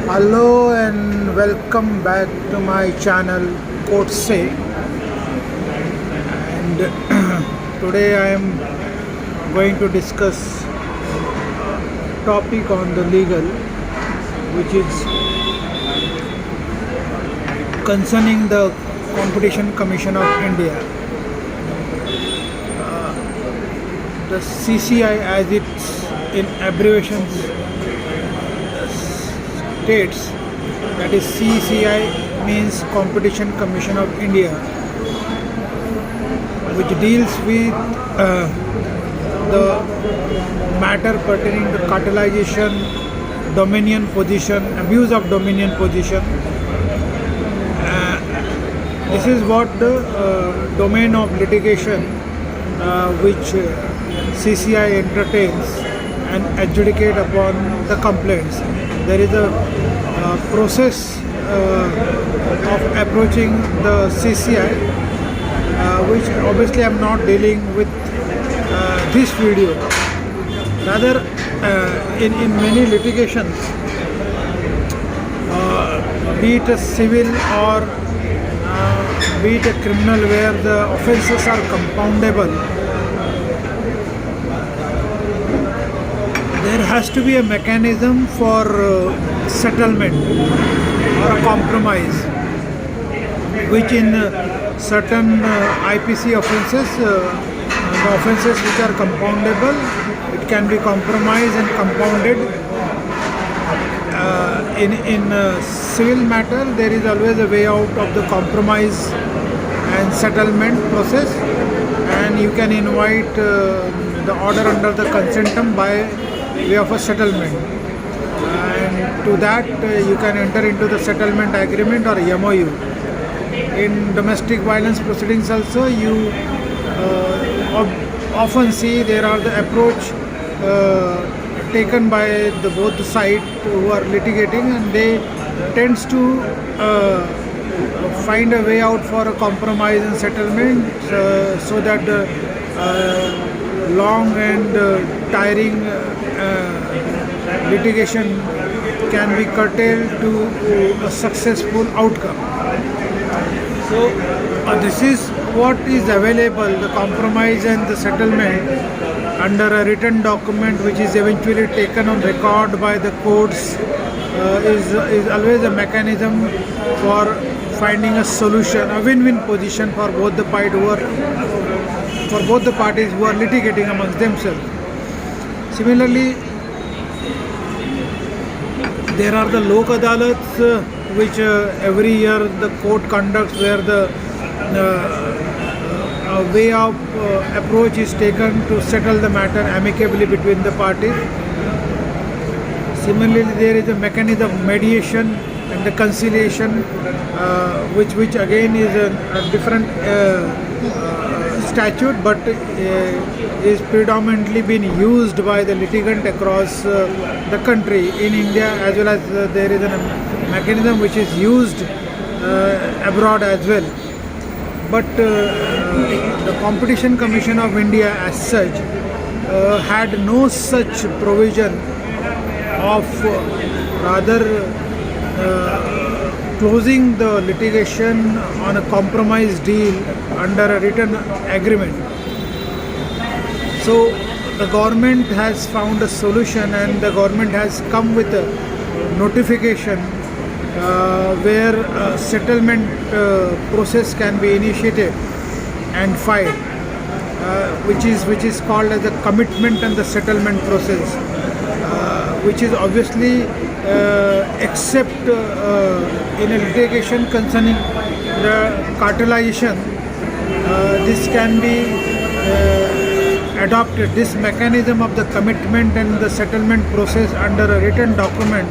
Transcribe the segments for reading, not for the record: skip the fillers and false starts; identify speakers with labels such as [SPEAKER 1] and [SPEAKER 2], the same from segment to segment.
[SPEAKER 1] Hello and welcome back to my channel Court Say, and today I am going to discuss a topic on the legal, which is concerning the Competition Commission of India. The CCI, as it's in abbreviations states, that is CCI means Competition Commission of India, which deals with the matter pertaining to cartelization, dominion position, abuse of dominion position. This is what the domain of litigation which CCI entertains and adjudicate upon the complaints. There is a process of approaching the CCI, which obviously I am not dealing with this video. Rather, in many litigations, be it a civil or be it a criminal, where the offences are compoundable, there has to be a mechanism for settlement or a compromise, which in certain IPC offences, the offences which are compoundable, it can be compromised and compounded. In civil matter, there is always a way out of the compromise and settlement process, and you can invite the order under the consentum by way of a settlement, and to that you can enter into the settlement agreement or MOU. In domestic violence proceedings also, you often see there are the approach taken by both the sides who are litigating, and they tends to find a way out for a compromise and settlement, so that the long and tiring litigation can be curtailed to a successful outcome. So this is what is available, the compromise and the settlement under a written document, which is eventually taken on record by the courts, is always a mechanism for finding a solution, a win-win position for both the parties who are litigating amongst themselves. Similarly, there are the Lok Adalats, which every year the court conducts, where the way of approach is taken to settle the matter amicably between the parties. Similarly, there is a mechanism of mediation and the conciliation, which again is a different statute, but is predominantly being used by the litigant across the country. In India as well as there is a mechanism which is used abroad as well. But the Competition Commission of India as such had no such provision of rather closing the litigation on a compromise deal under a written agreement. So the government has found a solution, and the government has come with a notification where a settlement process can be initiated and filed, which is called as the commitment and the settlement process, which is obviously except in a litigation concerning the cartelization, this can be adopted. This mechanism of the commitment and the settlement process under a written document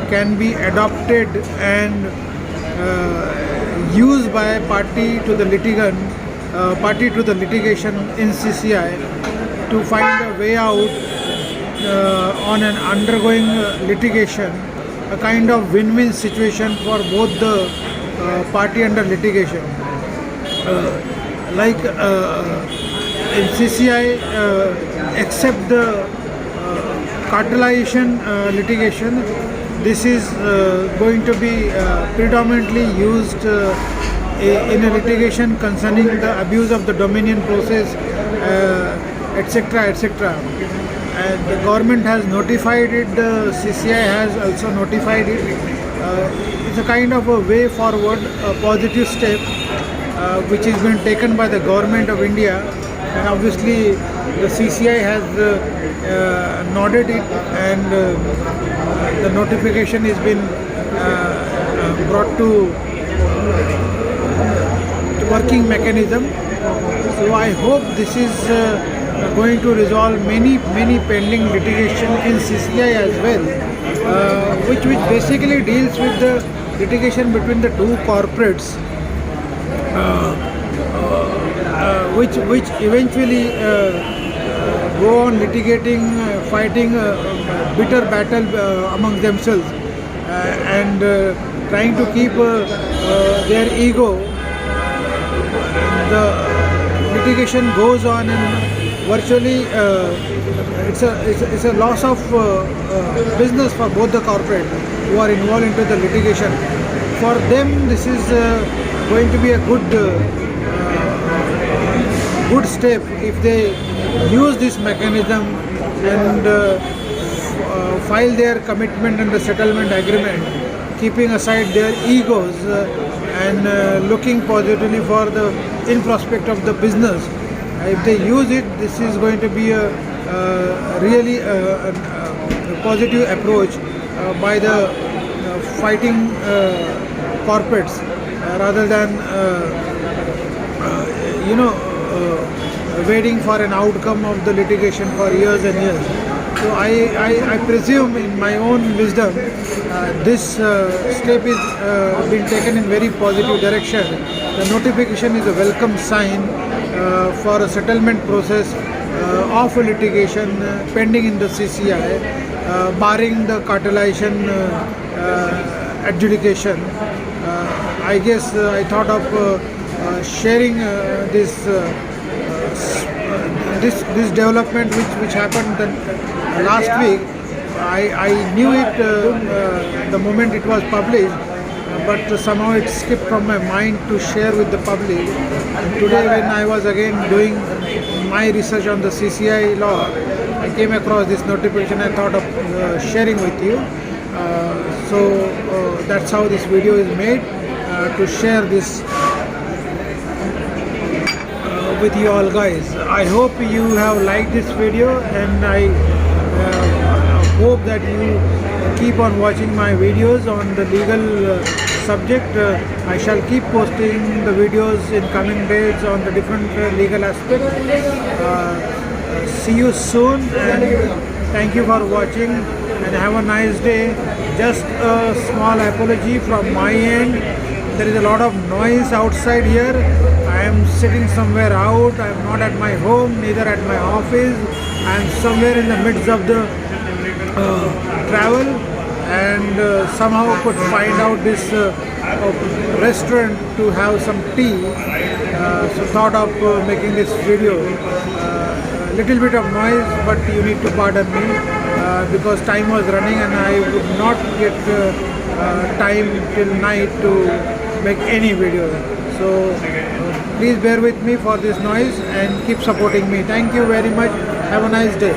[SPEAKER 1] can be adopted and used by a party to the litigation in CCI to find a way out on an undergoing litigation, a kind of win-win situation for both the party under litigation. Like in CCI, except the cartelization litigation. This is going to be predominantly used in a litigation concerning the abuse of the dominion process, etc., etc. And the government has notified it, the CCI has also notified it. It's a kind of a way forward, a positive step which is being taken by the government of India, and obviously the CCI has nodded it, and the notification has been brought to working mechanism. So I hope this is going to resolve many pending litigation in CCI as well, which basically deals with the litigation between the two corporates, which eventually go on litigating, fighting bitter battle among themselves, and trying to keep their ego. The litigation goes on, and virtually it's a loss of business for both the corporate who are involved into the litigation. For them, this is going to be a good step if they use this mechanism and file their commitment and the settlement agreement, keeping aside their egos and looking positively for the in prospect of the business. If they use it, this is going to be a really a positive approach by the fighting corporates, rather than waiting for an outcome of the litigation for years and years. So I presume, in my own wisdom, this step is being taken in very positive direction. The notification is a welcome sign for a settlement process of a litigation pending in the CCI, barring the cartelization adjudication. I guess I thought of sharing this development which happened last week. I knew it the moment it was published, but somehow it skipped from my mind to share with the public. And today, when I was again doing my research on the CCI law, I came across this notification. I thought of sharing with you. So that's how this video is made, to share this with you all guys. I hope you have liked this video, and I hope that you keep on watching my videos on the legal subject. I shall keep posting the videos in coming days on the different legal aspects. See you soon, and thank you for watching, and have a nice day. Just a small apology from my end. There is a lot of noise outside here. I am sitting somewhere out. I am not at my home, neither at my office. I am somewhere in the midst of the travel, and somehow could find out this restaurant to have some tea. So thought of making this video. Little bit of noise, but you need to pardon me because time was running and I would not get time till night to make any video. So please bear with me for this noise and keep supporting me. Thank you very much. Have a nice day.